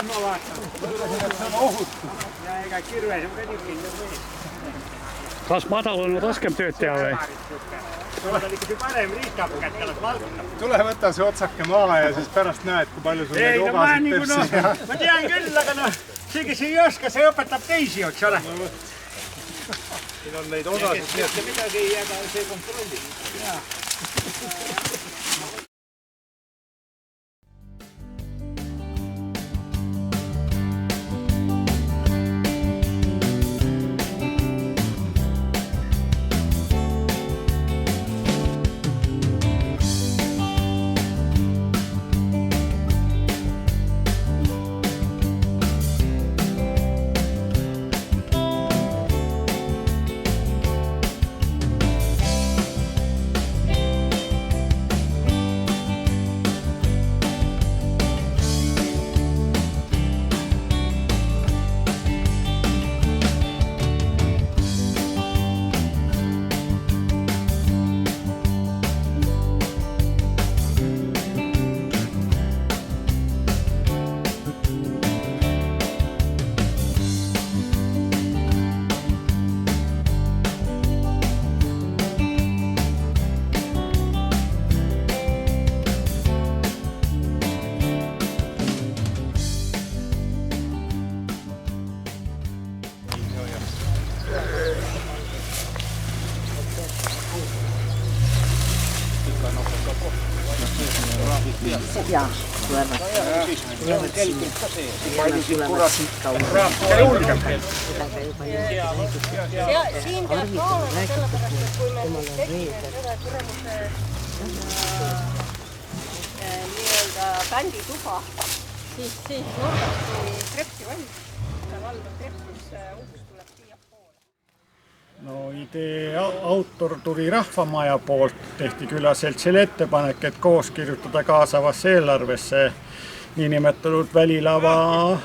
ma vaatan. See on ohutu. Ja ega kirves on ka niisugune või. Kas madal on raskem tööd teha või? Sul on ikkagi parem riiskab kätte, las valgutab. Tule võta see otsake maa ja siis pärast näed, kui palju sul neid ogasid pepsi. Ma tean küll, aga see, kes ei oska, see õpetab teisi, eks ole. Siin on neid ogasid. Kes midagi ei jäga, see kontrolli. Jaa, tulevad siit kaudu. Siin peab ka olema sellepärast, et kui me tegime seda kuramuse nii-öelda bändituba, siis nurgast tuli trepsi valmis. Valdav trepp, kus uks tuleb siia poole. No idee autor tuli Rahvamaja poolt, tehti külaseltsile ettepanek, et koos kirjutada kaasavasse eelarvesse niinimetatud välilava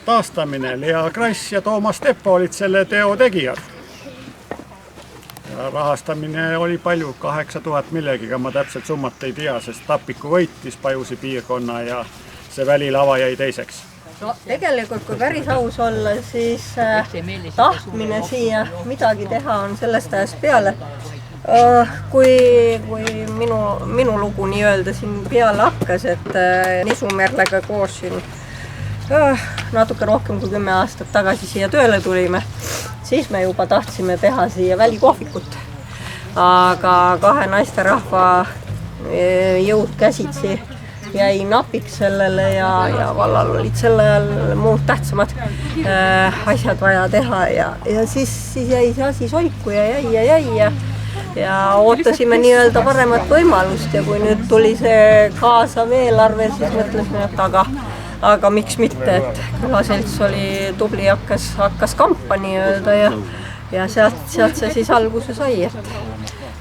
taastamine. Lea Krass ja Toomas Teppo olid selle teo tegijad. Ja rahastamine oli palju, 8000 millegiga, ma täpselt summat ei tea, sest Tapiku võitis Pajusi piirkonna ja see välilava jäi teiseks. No tegelikult, kui päris aus olla, siis tahtmine siia midagi teha on sellest ajast peale. Kui minu lugu nii-öelda siin peale hakkas, et Nisumerlega koos siin natuke rohkem kui 10 aastat tagasi siia tööle tulime, siis me juba tahtsime teha siia välikohvikut. Aga kahe naisterahva jõud käsitsi jäi napiks sellele ja vallal olid selle ajal muud tähtsamad asjad vaja teha ja siis jäi see asi soiku ja jäi ja ootasime nii-öelda paremat võimalust ja kui nüüd tuli see kaasav eelarve, siis mõtlesime, et aga miks mitte, et külaselts oli tubli, hakkas kampa nii-öelda ja sealt see siis alguse sai, et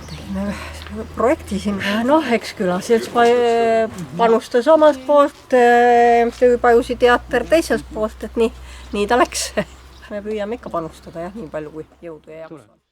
tegime projekti siin, eks külaselts panustas omast poolt, MTÜ Pajusi teater teisest poolt, et nii ta läks. Me püüame ikka panustada nii palju kui jõudu ja jaksu.